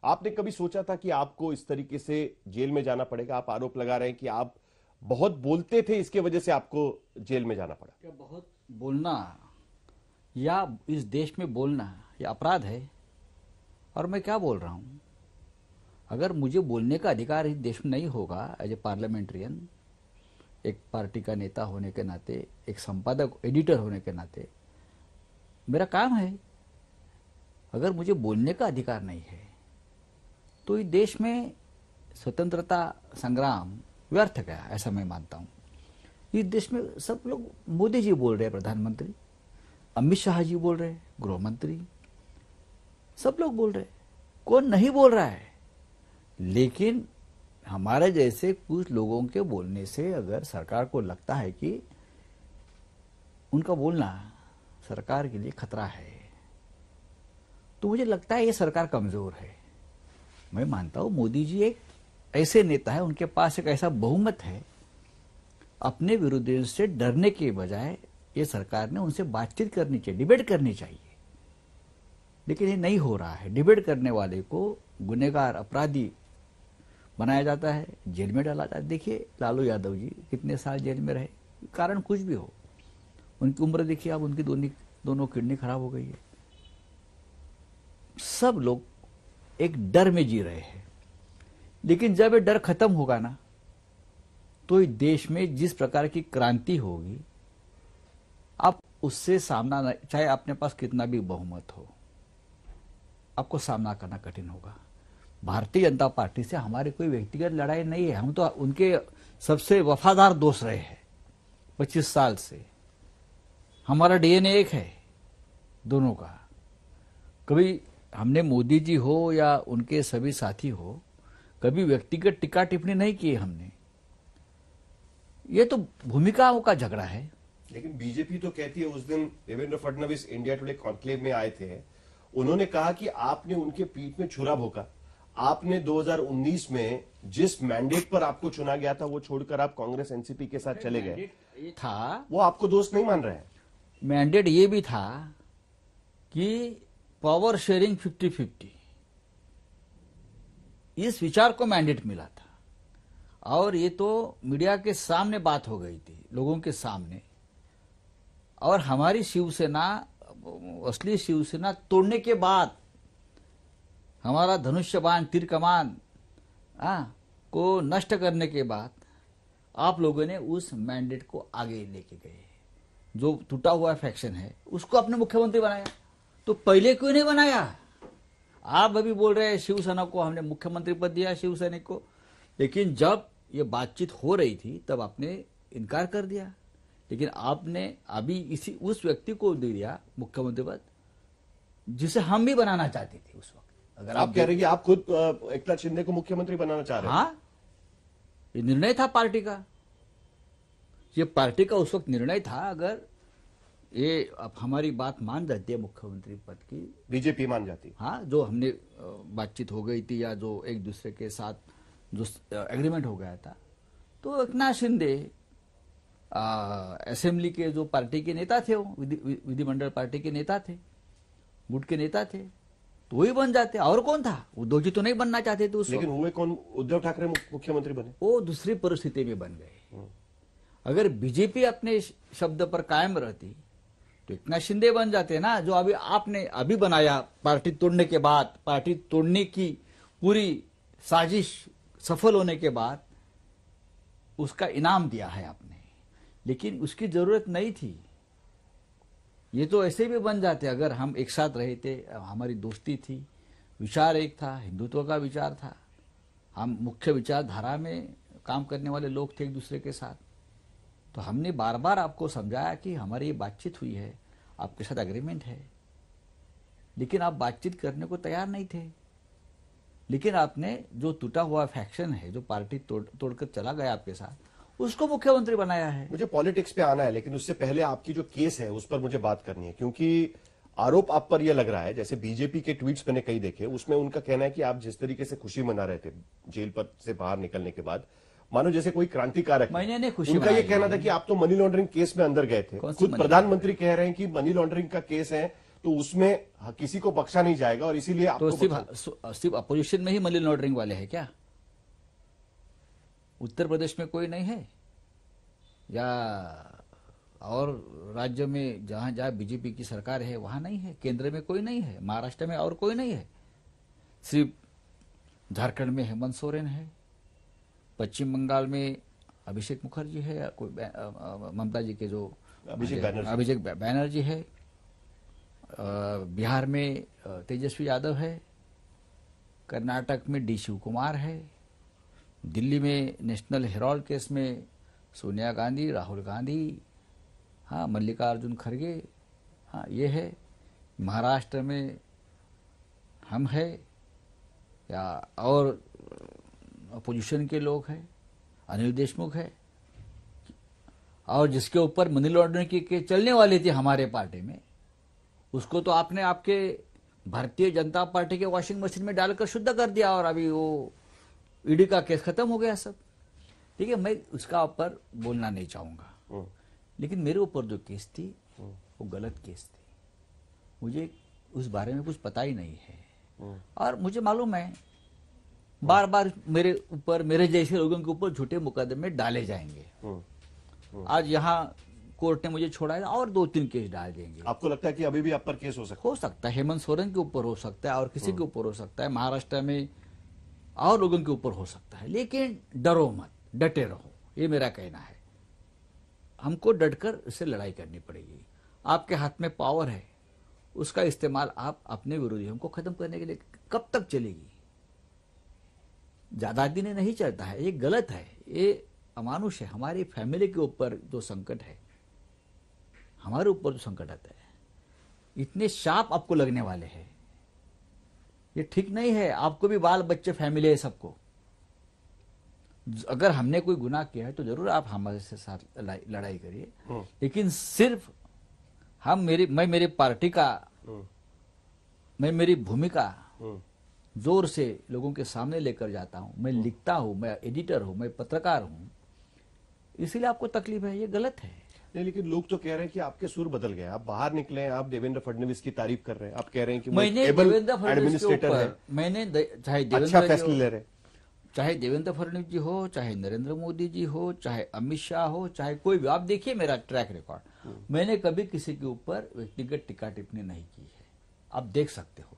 आपने कभी सोचा था कि आपको इस तरीके से जेल में जाना पड़ेगा? आप आरोप लगा रहे हैं कि आप बहुत बोलते थे, इसके वजह से आपको जेल में जाना पड़ा। क्या बहुत बोलना या इस देश में बोलना ये अपराध है? और मैं क्या बोल रहा हूं? अगर मुझे बोलने का अधिकार इस देश में नहीं होगा एज ए पार्लियामेंट्रियन, एक पार्टी का नेता होने के नाते, एक संपादक एडिटर होने के नाते मेरा काम है, अगर मुझे बोलने का अधिकार नहीं है तो इस देश में स्वतंत्रता संग्राम व्यर्थ गया, ऐसा मैं मानता हूं। इस देश में सब लोग, मोदी जी बोल रहे हैं प्रधानमंत्री, अमित शाह जी बोल रहे हैं गृह मंत्री, सब लोग बोल रहे हैं, कौन नहीं बोल रहा है? लेकिन हमारे जैसे कुछ लोगों के बोलने से अगर सरकार को लगता है कि उनका बोलना सरकार के लिए खतरा है, तो मुझे लगता है ये सरकार कमजोर है। मैं मानता हूं मोदी जी एक ऐसे नेता है, उनके पास एक ऐसा बहुमत है, अपने विरोधियों से डरने के बजाय ये सरकार ने उनसे बातचीत करनी चाहिए, डिबेट करनी चाहिए। लेकिन ये नहीं हो रहा है। डिबेट करने वाले को गुनहगार, अपराधी बनाया जाता है, जेल में डाला जाता है। देखिए लालू यादव जी कितने साल जेल में रहे, कारण कुछ भी हो, उनकी उम्र देखिए, अब उनकी दोनों किडनी खराब हो गई है। सब लोग एक डर में जी रहे हैं। लेकिन जब ये डर खत्म होगा ना, तो इस देश में जिस प्रकार की क्रांति होगी, आप उससे सामना, चाहे अपने पास कितना भी बहुमत हो, आपको सामना करना कठिन होगा। भारतीय जनता पार्टी से हमारी कोई व्यक्तिगत लड़ाई नहीं है, हम तो उनके सबसे वफादार दोस्त रहे हैं 25 साल से। हमारा डीएनए एक है दोनों का। कभी हमने मोदी जी हो या उनके सभी साथी हो, कभी व्यक्तिगत टिक्का टिप्पणी नहीं की हमने। ये तो भूमिकाओं का झगड़ा है। लेकिन बीजेपी तो कहती है, उस दिन Devendra Fadnavis India today conclave में आए थे, उन्होंने कहा कि आपने उनके पीठ में छुरा भोंका। आपने 2019 में जिस मैंडेट पर आपको चुना गया था वो छोड़कर आप कांग्रेस एनसीपी के साथ चले गए था, वो आपको दोस्त नहीं मान रहे हैं। मैंडेट ये भी था कि पावर शेयरिंग 50-50, इस विचार को मैंडेट मिला था। और ये तो मीडिया के सामने बात हो गई थी, लोगों के सामने। और हमारी शिवसेना, असली शिवसेना तोड़ने के बाद, हमारा धनुष्य बाण, तीर कमान को नष्ट करने के बाद, आप लोगों ने उस मैंडेट को आगे लेके गए। जो टूटा हुआ फैक्शन है उसको अपने मुख्यमंत्री बनाया। तो पहले क्यों नहीं बनाया? आप अभी बोल रहे हैं शिवसेना को हमने मुख्यमंत्री पद दिया, शिवसैनिक को, लेकिन जब ये बातचीत हो रही थी तब आपने इनकार कर दिया। लेकिन आपने अभी इसी उस व्यक्ति को दे दिया मुख्यमंत्री पद जिसे हम भी बनाना चाहते थे उस वक्त। अगर आप कह रहे हैं कि आप खुद एकनाथ शिंदे को मुख्यमंत्री बनाना चाह रहे हैं? हाँ, ये निर्णय था पार्टी का, ये पार्टी का उस वक्त निर्णय था। अगर ये अब हमारी बात मान जाती है मुख्यमंत्री पद की, बीजेपी मान जाती, हाँ, जो हमने बातचीत हो गई थी या जो एक दूसरे के साथ जो एग्रीमेंट हो गया था, तो एकनाथ शिंदे असेंबली के जो पार्टी के नेता थे, वो विधिमंडल पार्टी के नेता थे, गुट के नेता थे, तो वही बन जाते। और कौन था? उद्धव जी तो नहीं बनना चाहते थे उस लेकिन हुए कौन? उद्धव ठाकरे मुख्यमंत्री बने। वो दूसरी परिस्थिति में बन गए। अगर बीजेपी अपने शब्द पर कायम रहती तो एकनाथ शिंदे बन जाते ना, जो अभी आपने अभी बनाया। पार्टी तोड़ने के बाद, पार्टी तोड़ने की पूरी साजिश सफल होने के बाद उसका इनाम दिया है आपने, लेकिन उसकी जरूरत नहीं थी। ये तो ऐसे भी बन जाते अगर हम एक साथ रहे थे, हमारी दोस्ती थी, विचार एक था, हिंदुत्व का विचार था, हम मुख्य विचारधारा में काम करने वाले लोग थे एक दूसरे के साथ। तो हमने बार बार आपको समझाया कि हमारी ये बातचीत हुई है, आपके साथ एग्रीमेंट है, लेकिन आप बातचीत करने को तैयार नहीं थे। लेकिन आपने जो टूटा हुआ फैक्शन है, जो पार्टी तोड़कर चला गया आपके साथ, उसको मुख्यमंत्री बनाया है। मुझे पॉलिटिक्स पे आना है, लेकिन उससे पहले आपकी जो केस है उस पर मुझे बात करनी है, क्योंकि आरोप आप पर यह लग रहा है, जैसे बीजेपी के ट्वीट्स मैंने कई देखे, उसमें उनका कहना है कि आप जिस तरीके से खुशी मना रहे थे जेल पर से बाहर निकलने के बाद, मानो जैसे कोई क्रांतिकारक। मैंने खुशी उनका यह कहना था कि आप तो मनी लॉन्ड्रिंग केस में अंदर गए थे। खुद प्रधानमंत्री कह रहे हैं कि मनी लॉन्ड्रिंग का केस है तो उसमें किसी को बख्शा नहीं जाएगा और इसीलिए तो आपको सिर्फ अपोजिशन में ही मनी लॉन्ड्रिंग वाले हैं क्या? उत्तर प्रदेश में कोई नहीं है, या और राज्य में जहां जहां बीजेपी की सरकार है वहां नहीं है, केंद्र में कोई नहीं है, महाराष्ट्र में और कोई नहीं है, सिर्फ झारखंड में हेमंत सोरेन है, पश्चिम बंगाल में अभिषेक मुखर्जी है, या कोई ममता जी के जो अभिषेक बैनर्जी है, बिहार में तेजस्वी यादव है, कर्नाटक में डी शिव कुमार है, दिल्ली में नेशनल हेराल्ड केस में सोनिया गांधी, राहुल गांधी, हाँ मल्लिकार्जुन खड़गे, हाँ ये है, महाराष्ट्र में हम है, या और अपोजिशन के लोग हैं, अनिल देशमुख है, और जिसके ऊपर मनी लॉन्ड्रिंग के चलने वाली थी हमारे पार्टी में, उसको तो आपने आपके भारतीय जनता पार्टी के वॉशिंग मशीन में डालकर शुद्ध कर दिया, और अभी वो ईडी का केस खत्म हो गया सब। ठीक है, मैं उसका ऊपर बोलना नहीं चाहूंगा, लेकिन मेरे ऊपर जो केस थी वो गलत केस थी, मुझे उस बारे में कुछ पता ही नहीं है, और मुझे मालूम है बार बार मेरे ऊपर, मेरे जैसे लोगों के ऊपर झूठे मुकदमे डाले जाएंगे। आज यहाँ कोर्ट ने मुझे छोड़ा है, और 2-3 केस डाल देंगे। आपको लगता है कि अभी भी आप पर केस हो सकता है? हेमंत सोरेन के ऊपर हो सकता है, और किसी के ऊपर हो सकता है, महाराष्ट्र में और लोगों के ऊपर हो सकता है, लेकिन डरो मत, डटे रहो, ये मेरा कहना है। हमको डटकर इससे लड़ाई करनी पड़ेगी। आपके हाथ में पावर है, उसका इस्तेमाल आप अपने विरोधियों को खत्म करने के लिए कब तक चलेगी? ज्यादा दिन नहीं चलता है, ये गलत है, ये अमानुष है। हमारी फैमिली के ऊपर जो संकट है, हमारे ऊपर जो संकट आता है, इतने शाप आपको लगने वाले हैं, ये ठीक नहीं है। आपको भी बाल बच्चे फैमिली है सबको। अगर हमने कोई गुनाह किया है तो जरूर आप हमारे से साथ लड़ाई करिए, लेकिन सिर्फ मैं मेरी पार्टी का, मैं मेरी भूमिका जोर से लोगों के सामने लेकर जाता हूं। मैं लिखता हूं, मैं एडिटर हूं, मैं पत्रकार हूं, इसीलिए आपको तकलीफ है, ये गलत है। नहीं, लेकिन लोग तो कह रहे हैं कि आपके सुर बदल गए, आप बाहर निकले हैं, आप देवेंद्र फडणवीस की तारीफ कर रहे हैं, आप कह रहे हैं कि मैंने देवेंद्र फडणवीस के ऊपर, मैंने चाहे अच्छा फैसले ले रहे, चाहे देवेंद्र फडणवीस जी हो, चाहे नरेंद्र मोदी जी हो, चाहे अमित शाह हो, चाहे कोई भी, आप देखिए मेरा ट्रैक रिकॉर्ड, मैंने कभी किसी के ऊपर व्यक्तिगत टीका टिप्पणी नहीं की है, आप देख सकते हो।